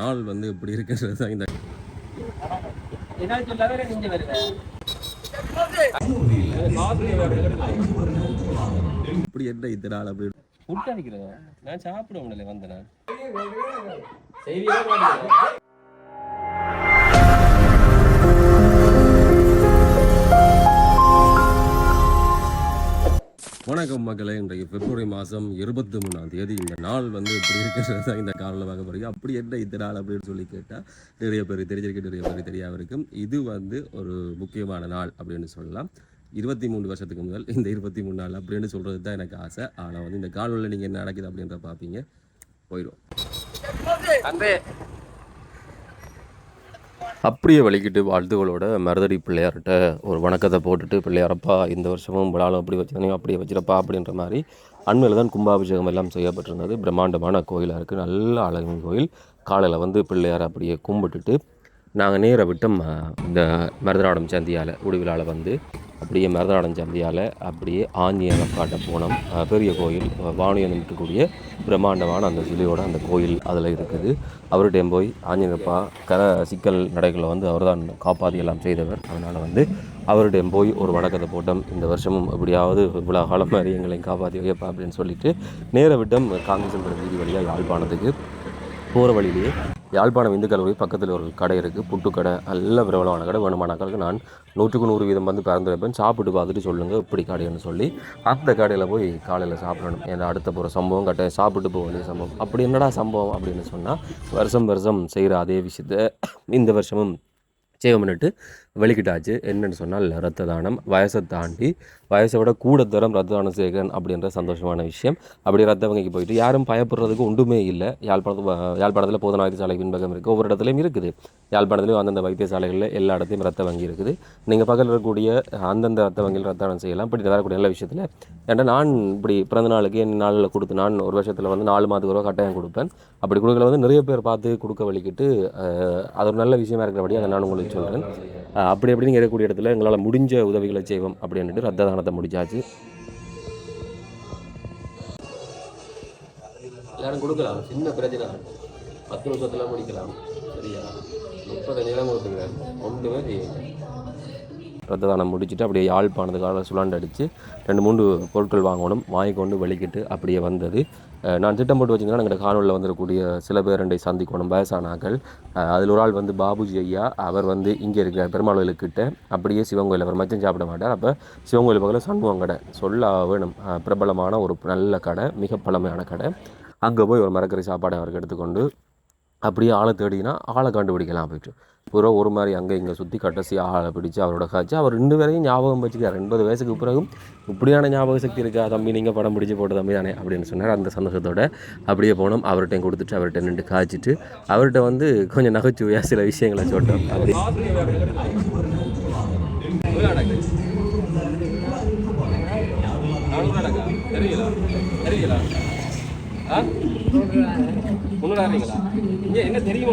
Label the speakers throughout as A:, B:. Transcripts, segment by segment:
A: நாள் வந்து எப்படி இருக்கிறது தான் இந்த இப்படி என்ன இந்த நாள் அப்படி ஃபுட் அடிக்கிறேன் நான் சாப்பிட முடியல வந்தேன் வணக்கம் மக்களே. இன்றைக்கு பிப்ரவரி மாதம் 23 இந்த நாள் வந்து இப்படி இருக்கிறது தான் இந்த காலில் பார்க்க போகிறீங்க. அப்படி என்ன இந்த நாள் அப்படின்னு சொல்லி கேட்டால் நிறைய பேர் தெரிஞ்சிருக்கு, நிறைய பேர் தெரியாமல் இருக்கும். இது வந்து ஒரு முக்கியமான நாள் அப்படின்னு சொல்லலாம். 23 வருஷத்துக்கு முதல் இந்த 23 நாள் அப்படின்னு சொல்கிறது தான் எனக்கு ஆசை. ஆனால் வந்து இந்த காலில் நீங்கள் என்ன நடக்குது அப்படின்ற பார்ப்பீங்க. போயிடும் அப்படியே வலிக்கிட்டு வாழ்த்துக்களோட மருதடி பிள்ளையார்கிட்ட ஒரு வணக்கத்தை போட்டுட்டு, பிள்ளையாரப்பா இந்த வருஷமும் விழாலும் அப்படி வச்சுருந்தீங்க, அப்படியே வச்சிருப்பா அப்படின்ற மாதிரி அண்மையில் தான் கும்பாபிஷேகம் எல்லாம் செய்யப்பட்டிருந்தது. பிரம்மாண்டமான கோயிலாக இருக்குது, நல்ல அழகின் கோயில். காலையில் வந்து பிள்ளையாரை அப்படியே கும்பிட்டுட்டு நாங்கள் நேராக விட்டோம் இந்த மருதநாடம் சந்தியால் உடுவிழாவில் வந்து அப்படியே மருதநாடம் சந்தியால் அப்படியே ஆஞ்சநேயர் காட்ட போனோம். பெரிய கோயில் வாணியம் இருக்கக்கூடிய பிரம்மாண்டமான அந்த சிலையோட அந்த கோயில் அதில் இருக்குது. அவர்கிட்டையும் போய் ஆஞ்சநேயப்பா சிக்கல் நடைகளை வந்து அவர் தான் காப்பாற்றி எல்லாம் செய்தவர். அதனால் வந்து அவர்கிட்டையும் போய் ஒரு வணக்கத்தை போட்டோம். இந்த வருஷமும் எப்படியாவது இவ்வளோ காலம் மாதிரி எங்களையும் காப்பாற்றி வைப்பா அப்படின்னு சொல்லிட்டு நேர விட்டம் காங்கிரஸ் வீதி வழியாக யாழ்ப்பாணத்துக்கு போகிற வழியிலேயே யாழ்ப்பாணம் இந்து கல்லூரி பக்கத்தில் ஒரு கடை இருக்குது, புட்டு கடை. நல்ல பிரபலமான கடை. வேணுமானாக்களுக்கு நான் 100% வந்து பறந்து வைப்பேன். சாப்பிட்டு பார்த்துட்டு சொல்லுங்கள் இப்படி கடைன்னு சொல்லி அந்த கடையில் போய் காலையில் சாப்பிடணும். ஏன்னா அடுத்த போகிற சம்பவம் கட்டாயம் சாப்பிட்டு போக வேண்டிய சம்பவம். அப்படி என்னடா சம்பவம் அப்படின்னு சொன்னால், வருஷம் செய்கிற அதே விஷயத்தை இந்த வருஷமும் செய்வோம்னுட்டு வெளிக்கிட்டாச்சு. என்னென்னு சொன்னால் ரத்த தானம். வயசை தாண்டி வயசை விட கூட தரம் ரத்த தானம் செய்கிறேன் அப்படின்ற சந்தோஷமான விஷயம். அப்படி ரத்த வங்கிக்கு போயிட்டு யாரும் பயப்படுறதுக்கு ஒன்றுமே இல்லை. யாழ்ப்பாணத்தில் போதனா வைத்தியசாலை பின்பக்கம் இருக்குது, ஒவ்வொரு இடத்துலையும் இருக்குது. யாழ்ப்பாணத்துலேயும் அந்தந்த வைத்தியசாலைகளில் எல்லா இடத்தையும் ரத்த வங்கி இருக்குது. நீங்கள் பக்கத்தில் இருக்கக்கூடிய அந்தந்த ரத்த வங்கியில் ரத்த தானம் செய்யலாம். இப்படி வரக்கூடிய நல்ல விஷயத்தில் ஏன்னா நான் இப்படி பிறந்த நாளுக்கு என் நாளில் கொடுத்து நான் ஒரு வருஷத்தில் வந்து 4 மாதத்துக்கு ஒரு கட்டாயம் கொடுப்பேன். அப்படி கொடுக்கல வந்து நிறைய பேர் பார்த்து கொடுக்க வலிக்கிட்டு அது ஒரு நல்ல விஷயமா இருக்கிறபடி அதை நான் உங்களுக்கு சொல்கிறேன். அப்படி எப்படின்னு இருக்கக்கூடிய இடத்துல எங்களால் முடிஞ்ச உதவிகளை செய்வோம் அப்படின்ட்டு ரத்த தானத்தை முடிச்சாச்சு. எல்லாரும் கொடுக்கலாம், சின்ன பிரச்சனை 10 நிமிஷத்துல முடிக்கலாம். சரியா 30 நேரம் கொடுத்துக்கிறேன், ஒன்றுமே செய்யுங்க. ரத்த தானம் முடிச்சுட்டு அப்படியே யாழ்ப்பாணத்துக்காக சுழண்டு அடித்து 2-3 பொருட்கள் வாங்கணும். வாங்கிக்கொண்டு வெளிக்கிட்டு அப்படியே வந்தது. நான் திட்டம் போட்டு வச்சுருந்தேன். எங்கள் காணொலியில் வந்துடக்கூடிய சில பேரண்டை சந்திக்கணும், வயசானாக்கள். அதில் ஒரு ஆள் வந்து பாபுஜி ஐயா. அவர் வந்து இங்கே இருக்கிற பெருமாள் கோயிலுக்கிட்ட அப்படியே சிவன் கோயில். அவர் மச்சம் சாப்பிட மாட்டார். அப்போ சிவன் கோயில் பக்கத்தில் சண்முகம் கடை சொல்ல வேணும். பிரபலமான ஒரு நல்ல கடை, மிக பழமையான கடை. அங்கே போய் ஒரு மரக்கறி சாப்பாடை அவருக்கு எடுத்துக்கொண்டு அப்படியே ஆளை தேடினா ஆளை கண்டுபிடிக்கலாம். போயிட்டு பூரா ஒரு மாதிரி அங்கே இங்கே சுற்றி கட்டசி ஆளை பிடிச்சி அவரோட காய்ச்சி அவர் 2 வரையும் ஞாபகம் வச்சுக்கார். 80 வயசுக்கு பிறகும் இப்படியான ஞாபக சக்தி இருக்கா தம்பி, நீங்கள் படம் பிடிச்சி போட்டு தம்பி தானே அப்படின்னு சொன்னார். அந்த சந்தோஷத்தோடு அப்படியே போனோம். அவர்கிட்டையும் கொடுத்துட்டு அவர்கிட்ட நின்று காய்ச்சிட்டு அவர்கிட்ட வந்து கொஞ்சம் நகைச்சுவையாக சில விஷயங்களை சொல்லிட்டோம். அப்படி முன்னாடிங்களா இங்கே என்ன தெரியும்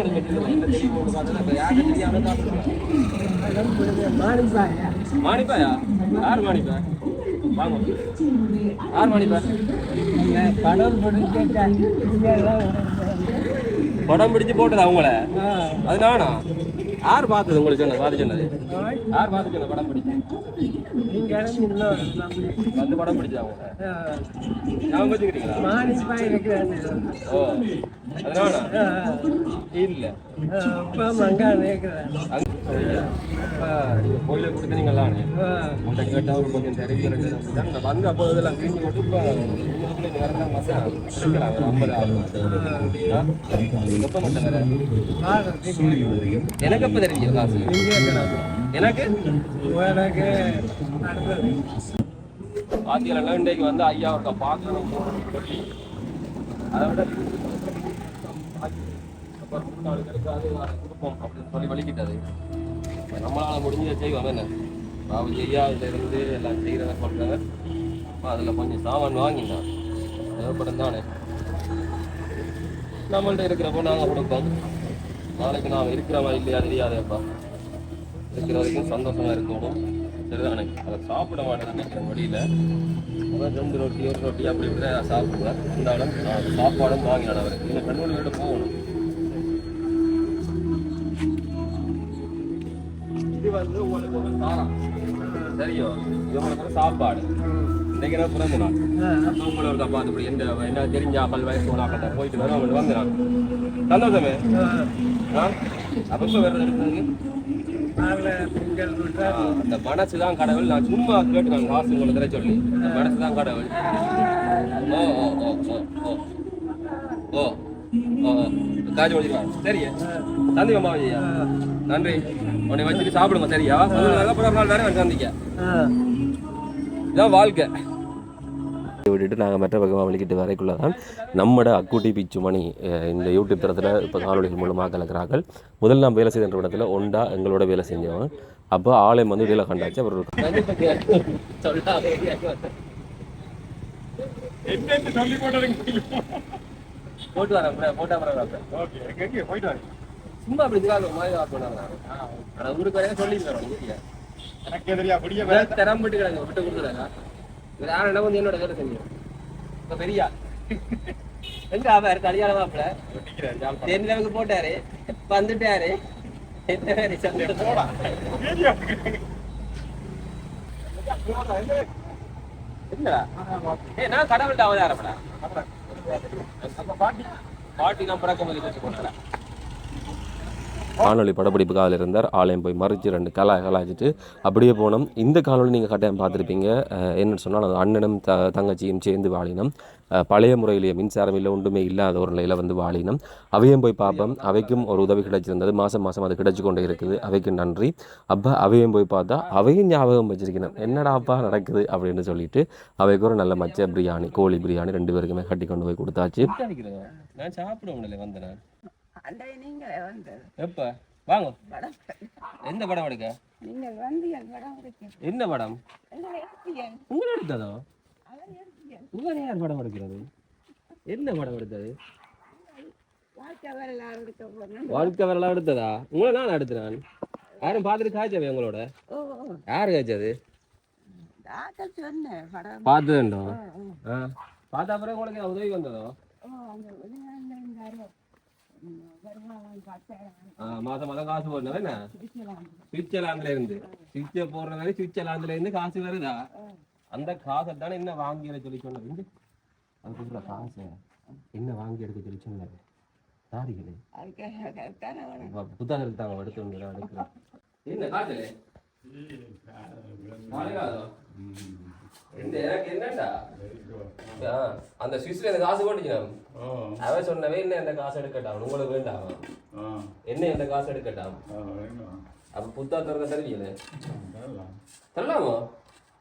A: மாணிப்பாயா? யார் மாணிப்பா? வாங்க, யார் மாணிப்பா? படம் பிடிச்சு போட்டது அவங்கள? அது நானா? யார் பார்த்தது உங்களுக்கு சொன்னது? பார்த்து சொன்னது யார்? பார்த்து சொன்ன படம் பிடிச்சு வந்து படம் பிடிச்சா அவங்க ஞாபகம் வச்சுக்கிறீங்களா? ஓ அதனால இல்லை கோயிலை கொடுத்தீங்களா? உங்கள்கிட்ட கேட்டால் அவர் கொஞ்சம் தெரிவிக்கிறது வந்து அப்போ இதெல்லாம் கிழிஞ்சு போட்டு இப்போ வரலாம் மசாலா ஒரு 50 ஆகும். எப்போ மட்டும் வேற எனக்கு எப்போ தெரிஞ்சு காசு எனக்கு பாத்தியெல்லாம் இன்றைக்கு வந்து ஐயா அவர்கிட்ட பார்க்கணும் சொல்லி அதை விட கொடுப்போம் அப்படின்னு சொல்லி வலிக்கிட்டது. நம்மளால் முடிஞ்ச செய்வோம். என்ன பாபுஜி ஐயா இதிலிருந்து எல்லாம் செய்கிறத சொல்கிறவர். அதில் கொஞ்சம் சாமான் வாங்கினார், தேவைப்படும் தானே. நம்மள்ட்ட இருக்கிறப்போ நாங்கள் கொடுப்போம். நாளைக்கு நாம் இருக்கிறவா இல்லையா தெரியாதேப்பா. இருக்கிற வரைக்கும் சந்தோஷமாக இருக்கணும். சரிதானே? அதை சாப்பிட மாட்டேன் நினைக்கிறேன் வழியில். அதான் 2 ரொட்டி 1 ரொட்டி அப்படி இப்படி சாப்பிடுவேன். இருந்தாலும் நான் சாப்பாடும் வாங்கினேன் அவருக்கு. இன்னும் 2 மணி போகணும். இது வந்து உங்களுக்கு ஒரு சாரம் சரியோ இது உங்களுக்கு ஒரு சாப்பாடு இன்னைக்கு நான் பிறந்த நாள் உங்களை ஒரு கப்பா அப்படி எந்த என்ன தெரிஞ்ச ஆக்கள் வயசு உணாக்கத்தை போயிட்டு வரும் அவங்களுக்கு வந்து நான் சந்தோஷமே அப்பப்போ வேறு இருக்குது அந்த மனசு தான் கடவுள் நான் சும்மா கேட்டு நான் காசு உங்களை தர சொல்லி அந்த மனசு தான் கடவுள் ஓ ஓ ஓ ஓ ஓ ஓ காஜி வச்சுக்கலாம் சரியா தந்தி அம்மா ஐயா நன்றி உன்னை வச்சுட்டு சாப்பிடுங்க சரியா அப்புறம் நாள் வேற சந்திக்க இதான் வாழ்க்கை விட்டுட்டு நாங்கள் மற்ற பக்கமாக வலிக்கிட்டு வரைக்குள்ள தான் நம்மட அக்குட்டி பிச்சு மணி இந்த யூடியூப் தரத்தில் இப்போ காணொலிகள் மூலமாக கலக்கிறார்கள் முதல் நாம் வேலை செய்த இடத்துல ஒண்டா எங்களோட வேலை செஞ்சவன் அப்போ ஆலயம் வந்து இடையில கண்டாச்சு அவர் போட்டு வரேன் போட்டா சும்மா அப்படி ஊருக்கு வரையா சொல்லிடுறேன் திறம்பிட்டு கிடங்க விட்டு கொடுக்குறாங்க யாரும் என்ன வந்து என்னோட வேலை செஞ்சோம் இப்போ பெரியா எங்க அவர் கல்யாண மாப்பிள்ள தென்னிலவுக்கு போட்டாரு வந்துட்டாரு என்ன வேலை நான் கடவுள்கிட்ட அவதாரப்படா பாட்டி நான் பிறக்க வச்சு போட்டேன் காணொலி படப்பிடிப்புக்காக இருந்தார் ஆலயம் போய் மறித்து 2 கலாய்ச்சிட்டு அப்படியே போனோம் இந்த காணொலி நீங்கள் கட்டாயம் பார்த்துருப்பீங்க என்னென்னு சொன்னால் அது அண்ணனும் தங்கச்சியும் சேர்ந்து வாழினம் பழைய முறையிலேயே மின்சாரம் இல்லை ஒன்றுமே இல்லாத ஒரு நிலையில் வந்து வாழினம் அவையும் போய் பார்ப்போம் அவைக்கும் ஒரு உதவி கிடைச்சிருந்தது மாதம் அது கிடைச்சி கொண்டே இருக்குது அவைக்கு நன்றி அப்போ அவையும் போய் பார்த்தா அவையும் ஞாபகம் வச்சிருக்கணும் என்னடாப்பா நடக்குது அப்படின்னு சொல்லிட்டு அவைக்கு ஒரு நல்ல மச்ச பிரியாணி கோழி பிரியாணி 2 பேருக்குமே கட்டி கொண்டு போய் கொடுத்தாச்சு நான் சாப்பிடுவேன் வந்தேன் எப்ப வாங்க எந்த படம் எடுக்க என்ன படம் உங்களை எடுத்ததோ உங்களை யார் படம் எடுக்கிறது என்ன படம் எடுத்தது வாழ்க்கை வரலாறு எடுத்ததா உங்களை நான் எடுத்துறேன் யாரும் பார்த்துட்டு காய்ச்சவே உங்களோட யாரு காய்ச்சது பார்த்துதோ பார்த்தா அப்புறம் உங்களுக்கு உதவி வந்ததோ மாதம் காசு போடணும் என்ன சுவிட்சர்லாந்துல இருந்து சுவிட்ச போடுறதால சுவிட்சர்லாந்துல இருந்து காசு வருதா அந்த காசை தானே என்ன வாங்கி எடுக்க சொல்லி சொன்னது அதுக்கு காசை என்ன வாங்கி எடுக்க சொல்லி சொன்னாரு சாரிகளே புத்தகத்துக்கு தாங்க எடுத்து எடுக்கிறேன் என்ன காசு எனக்கு என்னண்டா அந்த சுவிஸ்ல இந்த காசு போட்டுச்சு அவன் சொன்னவே என்ன எந்த காசு எடுக்கட்டான் உங்களுக்கு வேண்டாம் என்ன எந்த காசு எடுக்கட்டான் அப்ப புத்தாத்திரத்தை தருவீங்களே தரலாமா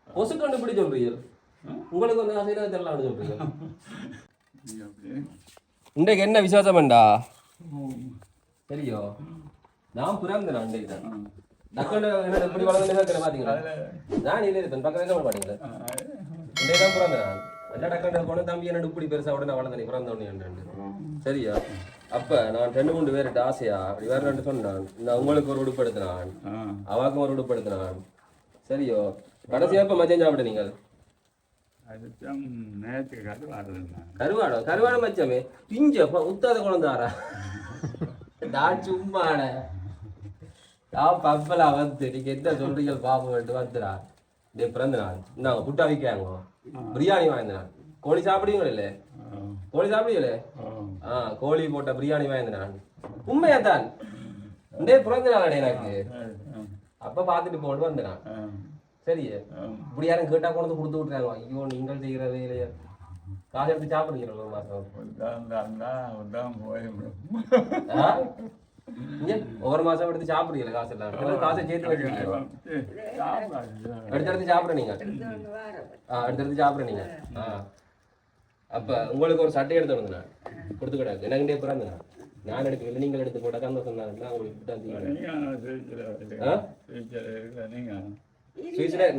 A: பொசு கண்டுபிடி சொல்றீங்க உங்களுக்கு வந்து காசு தரலாம்னு சொல்றீங்க இன்றைக்கு என்ன விசேஷம் வேண்டா சரியோ நான் பிறந்தேன் அன்றைக்கு தான் டக்குன்னு என்ன எப்படி வளர்ந்து பாத்தீங்களா நான் இல்லை இருப்பேன் பக்கத்துல மாட்டீங்களா இன்றைக்கு தான் பிறந்தேன் எல்லா டக்குன்னு போன தம்பி என்ன இப்படி பெருசா உடனே வளர்ந்தேன் பிறந்த உடனே சரியா அப்ப நான் 2-3 பேர்கிட்ட ஆசையா அப்படி வேற 2 சொன்னான் நான் உங்களுக்கு ஒரு உடுப்பு எடுத்தினான் அவாக்கும் ஒரு உடுப்பு எடுத்தினான் சரியோ கடைசியா இப்ப மச்சம் சாப்பிட நீங்கள் கருவாடம் மச்சமே பிஞ்ச உத்தாத குழந்தாரா நான் சும்மான பப்பலா வந்து நீங்க என்ன சொல்றீங்க பாப்ப வேண்டு வந்துடா இதே பிறந்த நாள் இந்தாங்க புட்டா வைக்காங்க பிரியாணி வாங்கினான் கோழி சாப்பிடுவீங்களே இல்ல கோழி சாப்பிடுவீங்களே கோழி போட்ட பிரியாணி வாங்கினான் உண்மையா தான் இந்தே பிறந்த நாள் எனக்கு அப்ப பாத்துட்டு போட்டு வந்தான் சரியே இப்படி யாரும் கேட்டா கொண்டு கொடுத்து விட்டுறாங்க ஐயோ நீங்கள் செய்கிற வேலையை காசு எடுத்து சாப்பிடுறீங்களா ஒரு மாசம் ஒவ்வொரு மாசம் எடுத்து சாப்பிடுறீங்களா காசு எல்லாம் காசை சேர்த்து வச்சுருக்கீங்க எடுத்து சாப்பிட்ற நீங்க எடுத்து சாப்பிட்ற நீங்க அப்ப உங்களுக்கு ஒரு சட்டை எடுத்து வந்து நான் கொடுத்து கூடாது எனக்கு பிறந்த நான் எடுக்கல நீங்கள் எடுத்து போட்டா சந்தோஷம் தான் உங்களுக்கு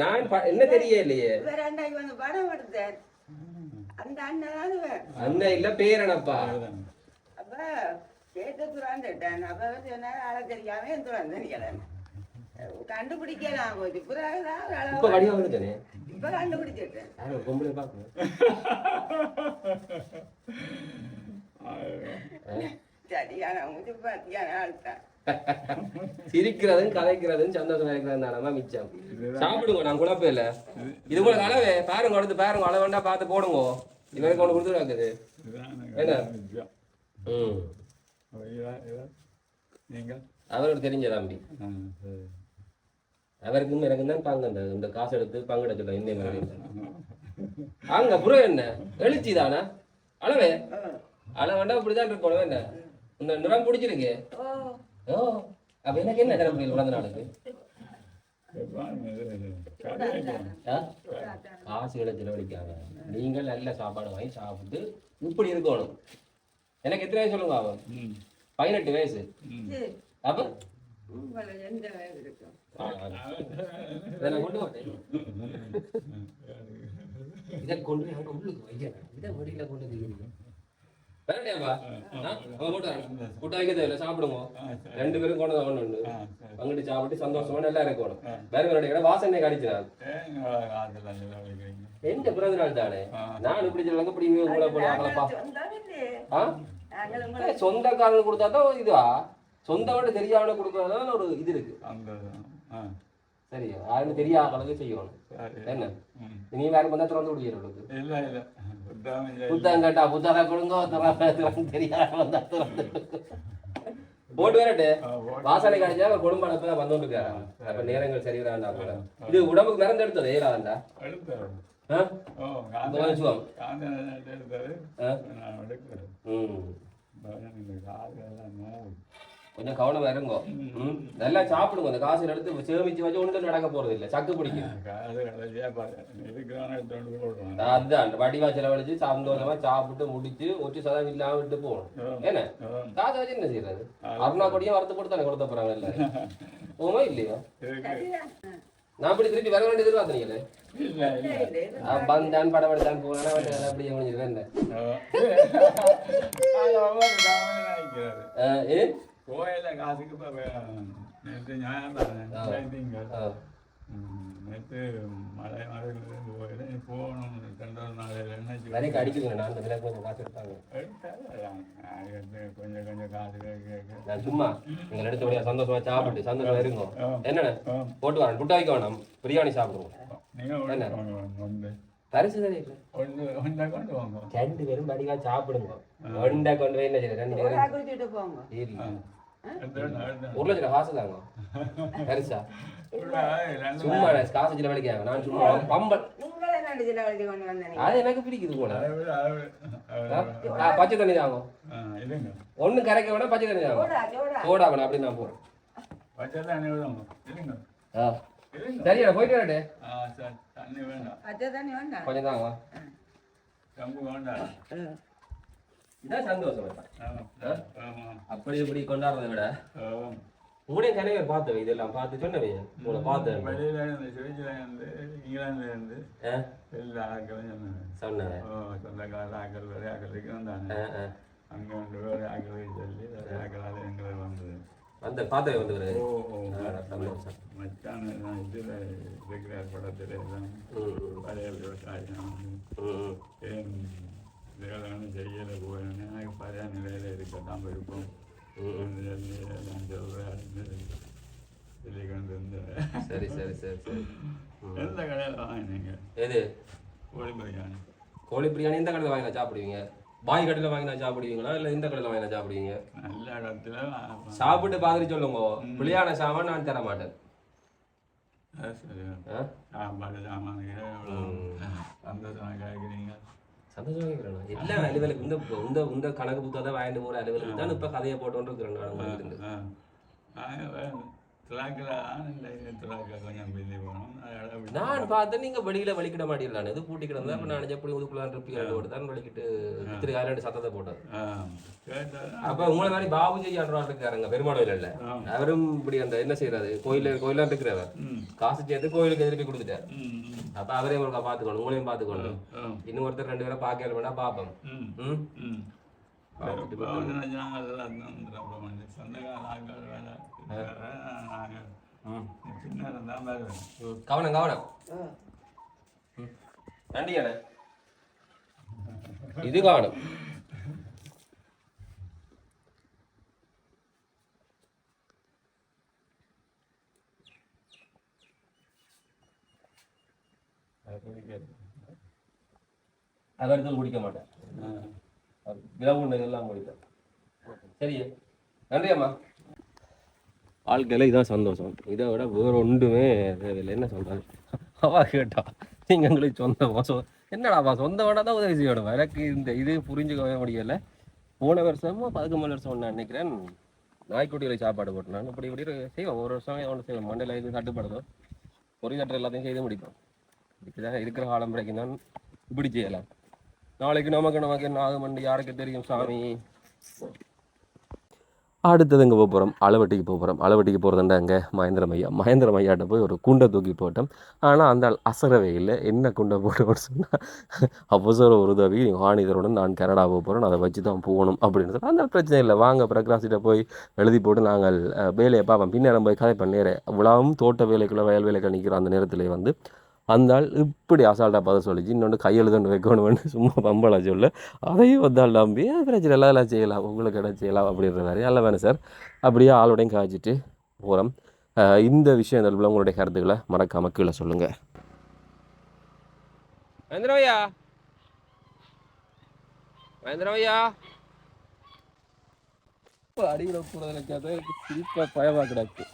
A: நான் என்ன தெரிய இல்லையே அண்ணன் இல்ல பேரனப்பா
B: கண்டுபிடிக்கலாம் போச்சு
A: இப்ப வடிவம் வந்துட்டேனே
B: இப்ப கண்டுபிடிச்சிட்டேன்
A: பொம்பளை பாக்கணும்
B: சரியான பாத்தியான ஆள்தான்
A: சிரிக்கிறதும் கதைக்கிறதும் சந்தோஷமா இருக்கிறது தானமா மிச்சம். சாப்பிடுங்க, நான் குழப்பம் இல்லை. இது கூட அளவே பாருங்க, அடுத்து பாருங்க, அளவு வேண்டாம் பார்த்து போடுங்க. இவருக்கு ஒன்று கொடுத்துருக்காக்குது என்ன. அவருக்கு தெரிஞ்ச தம்பி, அவருக்கும் எனக்கும் தான் பங்கு. இந்த காசு எடுத்து பங்கிட சொல்ல இந்த மாதிரி அங்க புறம் என்ன எழுச்சி தானே அளவே அளவு வேண்டாம். இப்படிதான் இருக்கணும். என்ன இந்த நிறம் பிடிச்சிருக்கு. ஓ அப்ப எனக்கு என்ன நிறம் பிறந்த நாளுக்கு காசுகளை செலவழிக்காங்க. நீங்கள் நல்ல சாப்பாடு வாங்கி சாப்பிட்டு இப்படி இருக்கணும். எனக்கு எத்தனை வயசு சொல்லுங்க? அவன் 18 வயசு. அப்ப கொண்டு வரேன். இதை கொண்டு உள்ளுக்கு வைக்கிறேன். இதை வெளியில கொண்டு வரேன்ப்பா. கூட்ட வைக்க தேவையில்ல, சாப்பிடுவோம். 2 பேரும் கொண்டு தான் ஒன்று பங்கிட்டு சாப்பிட்டு சந்தோஷமா நல்லா இருக்கணும். வேற வாசனை கடிச்சிடாது. எந்த பிறந்த நாள் தானே நான் இப்படி சொல்லுவாங்க. இப்படி உங்களை போல ஆகலப்பா. சொந்தக்காரங்க கொடுத்தா தான் இதுவா? சொந்த விட தெரியாம கொடுக்கறதுதான் ஒரு இது இருக்கு. சரியா? யாருன்னு தெரியாத அளவுக்கு செய்யணும். என்ன நீ வேற வந்தா திறந்து விடுவீர்களுக்கு புத்தகம் கேட்டா புத்தகம் கொடுங்க. தெரியாத வந்தா திறந்து போட்டு வரட்டு. வாசனை கிடைச்சா குடும்ப அனுப்ப வந்துட்டு இருக்காரு. அப்ப நேரங்கள் சரியில்லாண்டா கூட இது உடம்புக்கு மறந்து எடுத்தது ஏறாண்டா. கொஞ்சம் கவனமா இருங்கோ. நல்லா சாப்பிடுங்க. அந்த காசு எடுத்து சேமிச்சு வச்சு ஒன்றும் நடக்க போறது இல்லை. சக்கு பிடிக்கும். அதுதான் வடிவா செலவழிச்சு சந்தோஷமா சாப்பிட்டு முடிச்சு 1% இல்லாம விட்டு போகணும். என்ன காசை வச்சு என்ன செய்யறது? அருணா கொடியும் வரத்து போட்டு தானே கொடுத்த போறாங்க. இல்ல போமா இல்லையா? நான் இப்படி திருப்பி வர வேண்டிய எதிர்பார்த்தீங்களே. வந்தான் படம் எடுத்தான் போனா அப்படியே முடிஞ்சிருக்கேன்.
C: கோயில காசுக்கு நேற்று ஞாயிறு நேற்று மழை மழையிலிருந்து கோயில போகணும். 2 நாள்
A: அடிக்குங்க. நான் அந்த கொஞ்சம் காசு எடுத்தாங்க.
C: கொஞ்சம் கொஞ்சம் காசு
A: நான் சும்மா நீங்க எடுத்தபடியா சந்தோஷமா சாப்பிட்டு சந்தோஷமா இருங்க. என்னென்ன போட்டு வரேன். புட்டா வைக்க வேணாம். பிரியாணி சாப்பிடுவோம்.
C: நீங்க
A: பரிசு தானே இல்லை. 2 பேரும் வடிவா சாப்பிடுங்க. ஒண்டா கொண்டு போய் என்ன செய்ய 2 பேரும் உருளைக்கிற காசு தாங்க பரிசா. சும்மா காசு செலவழிக்காங்க. நான் சும்மா பம்பல் அது எனக்கு பிடிக்குது போல. பச்சை தண்ணி தாங்க. ஒண்ணு கரைக்க வேணா பச்சை தண்ணி தாங்க. சோடா வேணா அப்படி நான் போறேன். சரியா போயிட்டு வரட்டே. கொஞ்சம் தாங்க. இதான் சந்தோஷம். அப்படி இப்படி கொண்டாடுறதை விட உங்களுடைய கணவர் பார்த்தவை இதெல்லாம் பார்த்து சொன்னவை உங்களை பார்த்து சொன்னேன்.
C: சொந்தக்கார ஆக்கள் வேற ஆக்களுக்கு வந்தாங்க. அங்கே 2 பேர் ஆக்களை சொல்லி ஆக்களால் எங்களை வந்தது
A: அந்த பார்த்தவை வந்து
C: மச்சான இதில் இருக்கிறார் படத்தில் எல்லாம் பழைய விவசாயம் இதெல்லாம் செய்யலை போயின்னு எனக்கு பழைய நிலையில் இருக்கத்தான் விருப்பம். எல்லாம் சொல்கிறேன் சொல்லி கொண்டு இருந்தேன்.
A: சரி சரி சரி சரி.
C: எந்த கடையில் வாங்கினீங்க?
A: எது?
C: கோழி பிரியாணி.
A: கோழி பிரியாணி எந்த கடையில் வாங்கினா சாப்பிடுவீங்க? பாய் கடையில் வாங்கினா சாப்பிடுவீங்களா இல்லை இந்த கடையில் வாங்கினா சாப்பிடுவீங்க?
C: நல்ல இடத்துல
A: சாப்பிட்டு பார்த்துட்டு சொல்லுங்க. பிள்ளையான சாமான் நான் தர மாட்டேன்.
C: சாப்பாடு சாமான் சந்தோஷமாக கேட்குறீங்க.
A: சந்தோஷமாக இருக்கிறேன். எல்லா அலுவலுக்கு இந்த கணக்கு புத்தகத்தை வாங்கிட்டு போகிற அலுவலுக்கு தான் இப்போ கதையை போட்டோன்னு இருக்கிறேன். நான் பார்த்தேன் நீங்க வெளியில வலிக்கிட மாட்டீங்களான்னு இது பூட்டி கிடந்தா. அப்ப நான் எப்படி உதுக்குள்ளான் இருப்பீங்க தான் வலிக்கிட்டு திருக்காரண்டு சத்தத்தை போட்டார். அப்ப உங்களை மாதிரி பாபுஜி ஆடுறாரு இருக்காருங்க பெருமாள் இல்ல. அவரும் இப்படி அந்த என்ன செய்யறாரு கோயிலா இருக்கிறவர் காசு சேர்த்து கோயிலுக்கு எதிர்ப்பு கொடுத்துட்டாரு. அப்ப அவரையும் உங்களுக்கு பாத்துக்கணும், உங்களையும் பாத்துக்கணும். இன்னும் ஒருத்தர் 2 பேரை பாக்க வேணா பாப்போம். கவனம் கவனம். நன்றியான இது காணும். அவர்தான் குடிக்க மாட்டேன், விலவுண்டைகள் எல்லாம் குடிப்பேன். சரியா, நன்றி அம்மா. வாழ்க்கையில் இதான் சந்தோஷம், இதை விட வேறு ஒன்றுமே தேவையில்லை. என்ன சொல்கிறாரு அவா கேட்டா, நீங்கள் எங்களுக்கு சொந்தம் என்னடாப்பா சொந்த வேணா தான் உதவி செய்யணும். எனக்கு இந்த இது புரிஞ்சுக்கவே முடியலை. போன வருஷமோ 11 வருஷம் நான் நினைக்கிறேன் நாய்க்குட்டிகளை சாப்பாடு போட்டேன். நான் இப்படி இப்படி செய்வோம், ஒரு வருஷம் ஒன்று செய்வோம். மண்டையில் இது தட்டுப்படுதோ பொறி தட்டு எல்லாத்தையும் செய்து முடிப்போம். இதுக்குதான் இருக்கிற காலம் வரைக்கும் தான் இப்படி செய்யலாம். நாளைக்கு நமக்கு நாகமண்டி யாருக்கு தெரியும் சாமி. அடுத்தது எங்கே போக போகிறோம், அளவட்டிக்கு போக போகிறோம். அளவட்டிக்கு போகிறதுண்டா அங்கே மகேந்திரம் ஐயாட்ட போய் ஒரு குண்டை தூக்கி போட்டோம். ஆனால் அந்த அசரவே இல்லை. என்ன குண்டை போட்டோம்னு சொன்னால், அவசர ஒரு உதவி வாணிதருடன் நான் கனடா போக போகிறோம், அதை வச்சு தான் போகணும் அப்படின்னு சொல்லி, அந்த பிரச்சனை இல்லை வாங்க பிரகாசிட்ட போய் எழுதி போட்டு நாங்கள் வேலையை பார்ப்போம். பின்னேரம் போய் கதை பண்ணேன். அவ்வளவும் தோட்ட வேலைக்குள்ளே வயல் வேலைக்கு நிற்கிற அந்த நேரத்தில் வந்து அந்த ஆள் இப்படி அசால்ட்டாக பார்த்து சொல்லிச்சு. இன்னொன்று கையெழுதுன்னு வைக்கணும்னு சும்மா பம்பளா சொல்ல, அதையும் வந்தால் நம்பி பிரச்சனை எல்லாம் செய்யலாம், உங்களுக்கு இடம் செய்யலாம் அப்படின்ற மாதிரி. அல்ல வேணும் சார், அப்படியே ஆளோடையும் காய்ச்சிட்டு போகிறோம். இந்த விஷயம் தொடர்பில் உங்களுடைய கருத்துக்களை மறக்காம கீழே சொல்லுங்கள். மகேந்திரவையா இப்போ அடிக்கிற போகிறதுல சிரிப்பாக பயமாக கிடக்கு.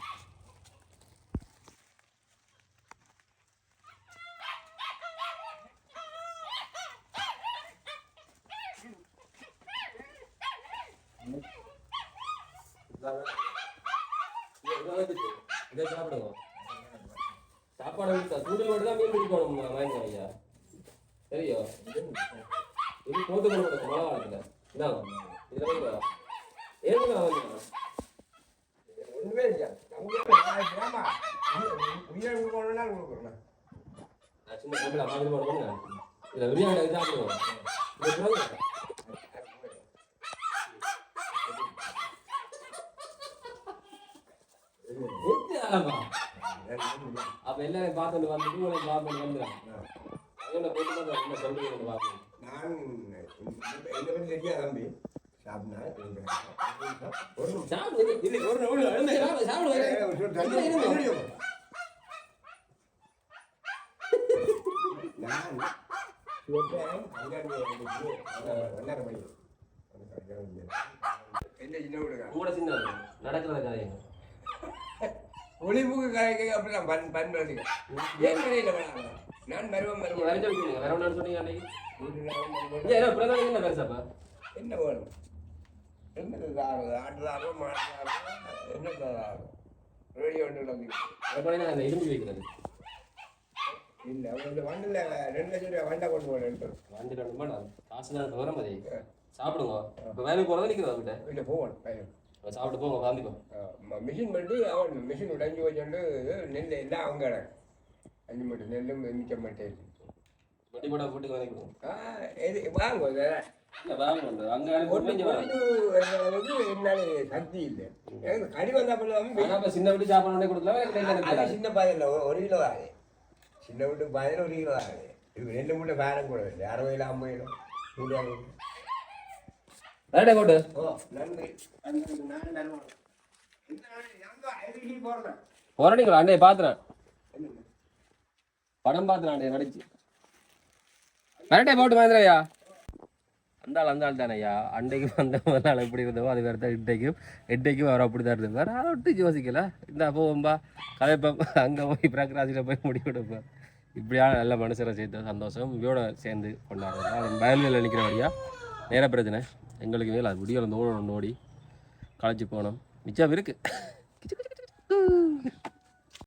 A: இதை சாப்பிடுங்க. சாப்பாடு சூடில் மட்டும் தான் மீன் பிடிக்கணும் வாங்கிக்கணும் ஐயா. சரியோ, இது போட்டு கொண்டு மழை காலத்தில் இந்தாங்க. இதில் வைங்க. ஏங்க ஒன்றுமே இல்லையா, சின்ன கம்பில் மாதிரி போடுங்க. இதில் பிரியாணி சாப்பிடுவோம். அப்ப எல்லாரும் பார்த்துட்டு வந்துட்டு உனக்கு பார்த்து வந்துடும். அதோட போட்டு தான் என்ன சொல்றீங்க பார்க்கணும். கூட சின்ன நடக்கிறத கதைங்க
D: ஒளிபுக்கு கலைக்கு அப்படிலாம் பண்படுங்க. ஏன் கடையில் நான் வருவேன்
A: வேற ஒன்று சொன்னீங்க அன்னைக்கு என்ன பேசாப்பா
D: என்ன வேணும்? என்ன ஆட்டுதாரோ மாட்டுதாரோ என்ன ரேடியோ ஒன்று
A: இரும்பு வைக்கிறது
D: இல்லை. அவங்க வண்டில் 2 லட்சம் ரூபாய் வண்டை கொண்டு போகணும்.
A: வண்டி 2 மேடம் காசு நேரத்தில் வர மாதிரி சாப்பிடுங்க. இப்போ வேலைக்கு போகிறதா நிற்கிறதா கிட்ட
D: இல்லை போகணும் பையன்
A: சாப்பிட்டு போங்க வாந்திப்போ.
D: மிஷின் பண்ணி அவன் மிஷின் உடஞ்சி வச்சோண்டு நெல் எல்லாம் அவங்க இடம் 5 மட்டும் நெல்லும் மிச்சம் மட்டும்
A: வண்டி போட வீட்டுக்கு வாங்கிக்கணும்.
D: வாங்க
A: இல்லை வாங்க அங்கே
D: என்னால சக்தி இல்லை. கறி வந்தா பண்ண
A: சின்ன வீட்டு சாப்பாடு கொடுக்கலாம்.
D: சின்ன பாதையில் 1 கிலோ ஆகுது. சின்ன வீட்டுக்கு பாதையில் 1 கிலோ ஆகுது. இது 2 மூட்டை பேரம் கூட இல்லை. 60 கிலோ 50 கிலோ முடியாது.
A: போட்டு
D: நன்றி.
A: போறீங்களா அண்டைய பாத்துறேன், படம் பாத்துறேன் அண்டைய நடிச்சு. கரெக்டே போட்டு மகேந்திரய்யா. அந்த ஆள் தானே ஐயா. அண்டைக்கு வந்த முதல் எப்படி இருந்தவோ அது வேறு தான். எட்டைக்கும் அவர் அப்படி தான் இருந்தது. வேறு யாரும் விட்டு யோசிக்கல. இந்த போகும்பா கதைப்பேன், அங்கே போய் பிரகராசியில் போய் முடி கொடுப்பேன். இப்படியான நல்ல மனுஷரை சேர்த்து சந்தோஷம் இவோட சேர்ந்து கொண்டாடுறது. அது வயல்வெளியில் நிற்கிற வழியா நேர பிரச்சனை எங்களுக்கு மேலே அது முடியல. ஓடி களைச்சி போனோம். மிச்சம் இருக்குது.